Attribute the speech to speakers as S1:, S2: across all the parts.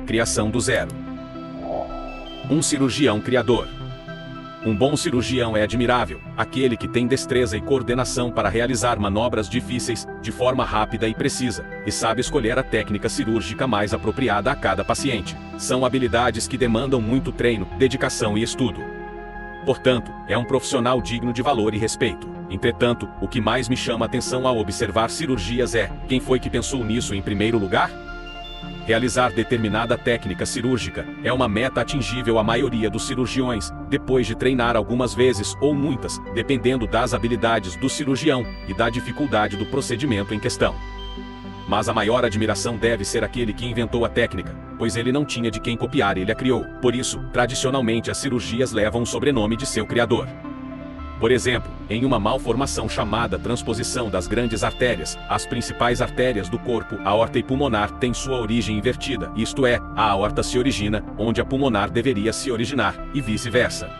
S1: Criação do zero. Um cirurgião criador. Um bom cirurgião é admirável, aquele que tem destreza e coordenação para realizar manobras difíceis, de forma rápida e precisa, e sabe escolher a técnica cirúrgica mais apropriada a cada paciente. São habilidades que demandam muito treino, dedicação e estudo. Portanto, é um profissional digno de valor e respeito. Entretanto, o que mais me chama a atenção ao observar cirurgias é: quem foi que pensou nisso em primeiro lugar? Realizar determinada técnica cirúrgica é uma meta atingível à maioria dos cirurgiões, depois de treinar algumas vezes ou muitas, dependendo das habilidades do cirurgião e da dificuldade do procedimento em questão. Mas a maior admiração deve ser aquele que inventou a técnica, pois ele não tinha de quem copiar, ele a criou. Por isso, tradicionalmente as cirurgias levam o sobrenome de seu criador. Por exemplo, em uma malformação chamada transposição das grandes artérias, as principais artérias do corpo, a aorta e pulmonar, têm sua origem invertida, isto é, a aorta se origina onde a pulmonar deveria se originar, e vice-versa.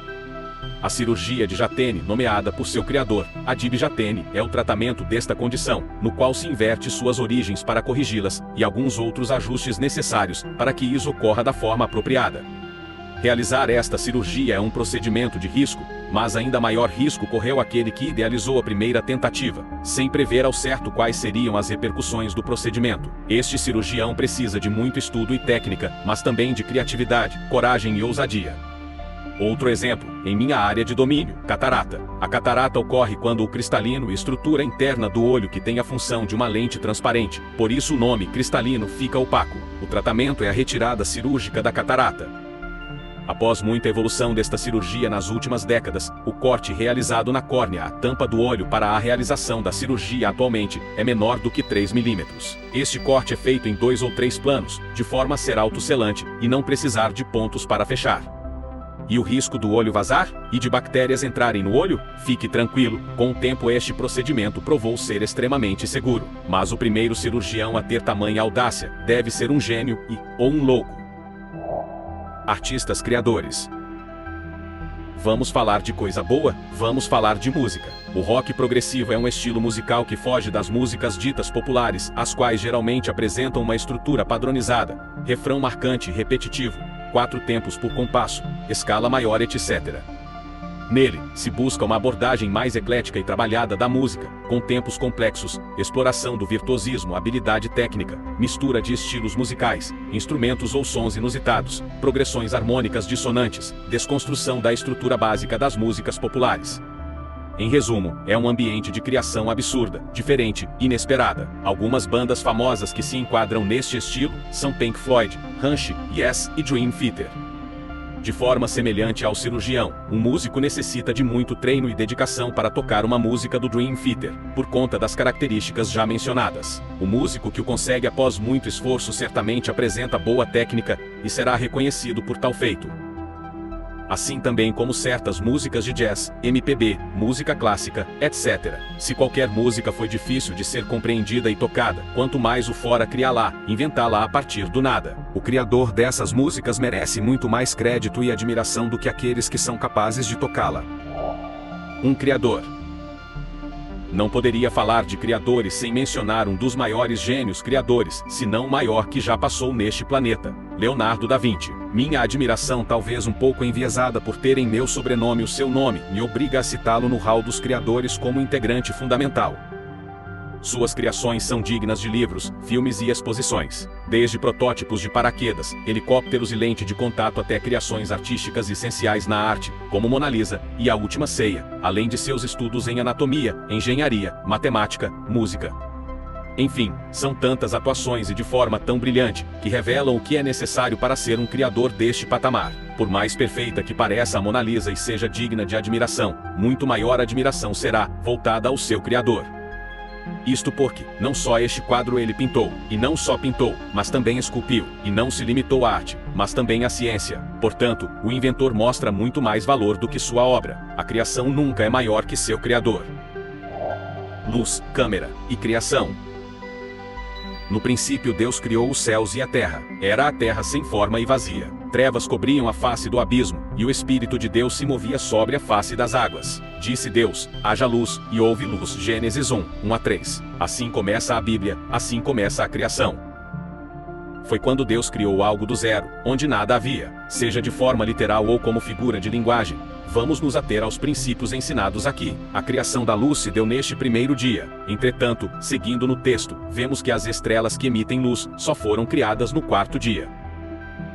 S1: A cirurgia de Jatene, nomeada por seu criador, a DIB Jatene, é o tratamento desta condição, no qual se inverte suas origens para corrigi-las, e alguns outros ajustes necessários, para que isso ocorra da forma apropriada. Realizar esta cirurgia é um procedimento de risco, mas ainda maior risco correu aquele que idealizou a primeira tentativa, sem prever ao certo quais seriam as repercussões do procedimento. Este cirurgião precisa de muito estudo e técnica, mas também de criatividade, coragem e ousadia. Outro exemplo, em minha área de domínio, catarata. A catarata ocorre quando o cristalino e estrutura interna do olho que tem a função de uma lente transparente, por isso o nome cristalino fica opaco. O tratamento é a retirada cirúrgica da catarata. Após muita evolução desta cirurgia nas últimas décadas, o corte realizado na córnea, a tampa do olho para a realização da cirurgia atualmente, é menor do que 3 milímetros. Este corte é feito em 2 ou 3 planos, de forma a ser autosselante, e não precisar de pontos para fechar. E o risco do olho vazar? E de bactérias entrarem no olho? Fique tranquilo, com o tempo este procedimento provou ser extremamente seguro. Mas o primeiro cirurgião a ter tamanha audácia, deve ser um gênio ou um louco. Artistas criadores. Vamos falar de coisa boa? Vamos falar de música. O rock progressivo é um estilo musical que foge das músicas ditas populares, as quais geralmente apresentam uma estrutura padronizada, refrão marcante e repetitivo, 4 tempos por compasso, escala maior, etc. Nele, se busca uma abordagem mais eclética e trabalhada da música, com tempos complexos, exploração do virtuosismo, habilidade técnica, mistura de estilos musicais, instrumentos ou sons inusitados, progressões harmônicas dissonantes, desconstrução da estrutura básica das músicas populares. Em resumo, é um ambiente de criação absurda, diferente, inesperada. Algumas bandas famosas que se enquadram neste estilo são Pink Floyd, Rush, Yes e Dream Theater. De forma semelhante ao cirurgião, um músico necessita de muito treino e dedicação para tocar uma música do Dream Theater, por conta das características já mencionadas. O músico que o consegue após muito esforço certamente apresenta boa técnica, e será reconhecido por tal feito. Assim também como certas músicas de jazz, MPB, música clássica, etc. Se qualquer música foi difícil de ser compreendida e tocada, quanto mais o fora criá-la, inventá-la a partir do nada. O criador dessas músicas merece muito mais crédito e admiração do que aqueles que são capazes de tocá-la. Um criador. Não poderia falar de criadores sem mencionar um dos maiores gênios criadores, se não o maior que já passou neste planeta, Leonardo da Vinci. Minha admiração, talvez um pouco enviesada por ter em meu sobrenome o seu nome, me obriga a citá-lo no hall dos criadores como integrante fundamental. Suas criações são dignas de livros, filmes e exposições. Desde protótipos de paraquedas, helicópteros e lente de contato até criações artísticas essenciais na arte, como Mona Lisa e A Última Ceia, além de seus estudos em anatomia, engenharia, matemática, música. Enfim, são tantas atuações e de forma tão brilhante, que revelam o que é necessário para ser um criador deste patamar. Por mais perfeita que pareça a Mona Lisa e seja digna de admiração, muito maior admiração será voltada ao seu criador. Isto porque, não só este quadro ele pintou, e não só pintou, mas também esculpiu, e não se limitou à arte, mas também à ciência. Portanto, o inventor mostra muito mais valor do que sua obra. A criação nunca é maior que seu criador. Luz, câmera e criação. No princípio Deus criou os céus e a terra. Era a terra sem forma e vazia. Trevas cobriam a face do abismo, e o Espírito de Deus se movia sobre a face das águas. Disse Deus, haja luz, e houve luz. Gênesis 1, 1 a 3. Assim começa a Bíblia, assim começa a criação. foi quando Deus criou algo do zero, onde nada havia, seja de forma literal ou como figura de linguagem. Vamos nos ater aos princípios ensinados aqui. A criação da luz se deu neste primeiro dia. Entretanto, seguindo no texto, vemos que as estrelas que emitem luz só foram criadas no quarto dia.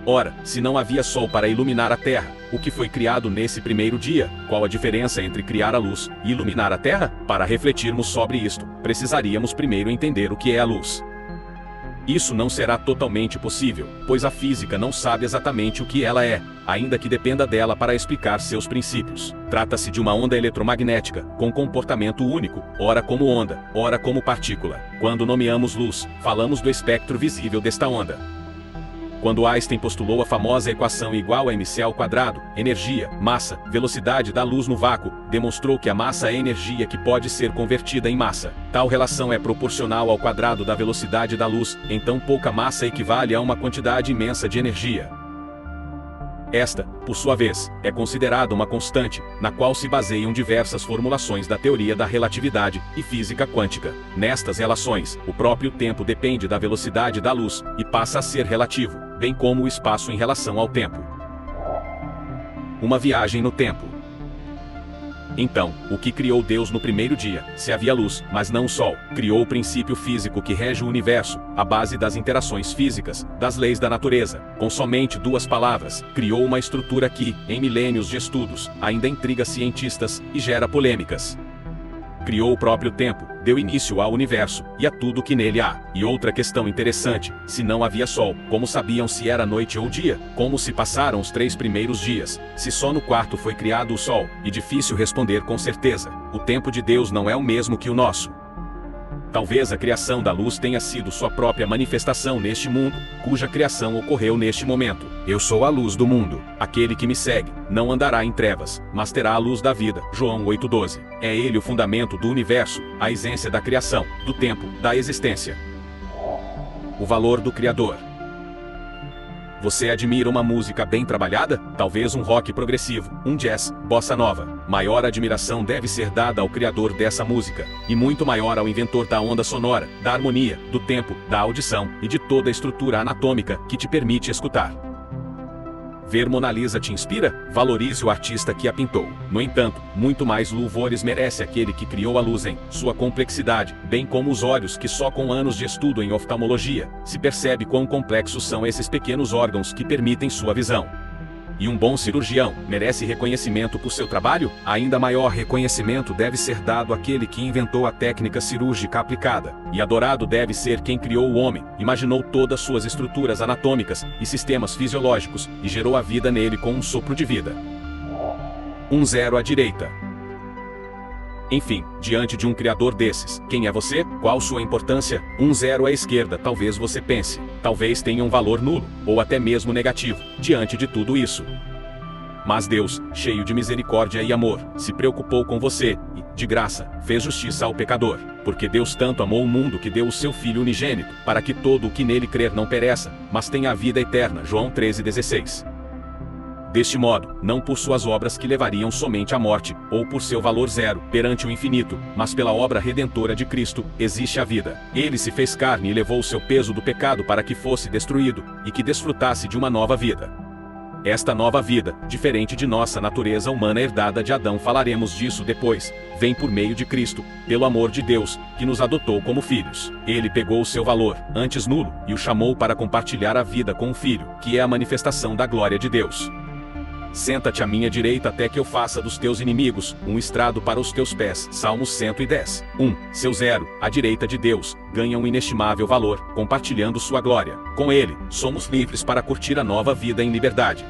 S1: Ora, se não havia sol para iluminar a terra, o que foi criado nesse primeiro dia? Qual a diferença entre criar a luz e iluminar a terra? Para refletirmos sobre isto, precisaríamos primeiro entender o que é a luz. Isso não será totalmente possível, pois a física não sabe exatamente o que ela é, ainda que dependa dela para explicar seus princípios. Trata-se de uma onda eletromagnética, com comportamento único, ora como onda, ora como partícula. Quando nomeamos luz, falamos do espectro visível desta onda. Quando Einstein postulou a famosa equação igual a mc ao quadrado, energia, massa, velocidade da luz no vácuo, demonstrou que a massa é energia que pode ser convertida em massa. Tal relação é proporcional ao quadrado da velocidade da luz, então pouca massa equivale a uma quantidade imensa de energia. Esta, por sua vez, é considerada uma constante, na qual se baseiam diversas formulações da teoria da relatividade e física quântica. Nestas relações, o próprio tempo depende da velocidade da luz e passa a ser relativo, bem como o espaço em relação ao tempo. Uma viagem no tempo. Então, o que criou Deus no primeiro dia? Se havia luz, mas não o sol, criou o princípio físico que rege o universo, a base das interações físicas, das leis da natureza. Com somente 2 palavras, criou uma estrutura que, em milênios de estudos, ainda intriga cientistas e gera polêmicas. Criou o próprio tempo, deu início ao universo, e a tudo que nele há. E outra questão interessante, se não havia sol, como sabiam se era noite ou dia? Como se passaram os 3 primeiros dias, se só no quarto foi criado o sol? E difícil responder com certeza. O tempo de Deus não é o mesmo que o nosso. Talvez a criação da luz tenha sido sua própria manifestação neste mundo, cuja criação ocorreu neste momento. Eu sou a luz do mundo. Aquele que me segue não andará em trevas, mas terá a luz da vida. João 8,12. É ele o fundamento do universo, a essência da criação, do tempo, da existência. O valor do Criador. Você admira uma música bem trabalhada? Talvez um rock progressivo, um jazz, bossa nova. Maior admiração deve ser dada ao criador dessa música, e muito maior ao inventor da onda sonora, da harmonia, do tempo, da audição e de toda a estrutura anatômica que te permite escutar. Ver Mona Lisa te inspira? Valorize o artista que a pintou. No entanto, muito mais louvores merece aquele que criou a luz em sua complexidade, bem como os olhos que só com anos de estudo em oftalmologia se percebe quão complexos são esses pequenos órgãos que permitem sua visão. E um bom cirurgião merece reconhecimento por seu trabalho? Ainda maior reconhecimento deve ser dado àquele que inventou a técnica cirúrgica aplicada. E adorado deve ser quem criou o homem, imaginou todas suas estruturas anatômicas e sistemas fisiológicos e gerou a vida nele com um sopro de vida. 0 à direita. Enfim, diante de um criador desses, quem é você? Qual sua importância? 0 à esquerda, talvez você pense. Talvez tenha um valor nulo, ou até mesmo negativo, diante de tudo isso. Mas Deus, cheio de misericórdia e amor, se preocupou com você, e, de graça, fez justiça ao pecador. Porque Deus tanto amou o mundo que deu o seu Filho unigênito, para que todo o que nele crer não pereça, mas tenha a vida eterna. João 13,16. Deste modo, não por suas obras que levariam somente à morte, ou por seu valor zero, perante o infinito, mas pela obra redentora de Cristo, existe a vida. Ele se fez carne e levou o seu peso do pecado para que fosse destruído, e que desfrutasse de uma nova vida. Esta nova vida, diferente de nossa natureza humana herdada de Adão, falaremos disso depois, vem por meio de Cristo, pelo amor de Deus, que nos adotou como filhos. Ele pegou o seu valor, antes nulo, e o chamou para compartilhar a vida com o Filho, que é a manifestação da glória de Deus. Senta-te à minha direita até que eu faça dos teus inimigos um estrado para os teus pés. Salmos 110. Seu 0, à direita de Deus, ganha um inestimável valor, compartilhando sua glória. Com ele, somos livres para curtir a nova vida em liberdade.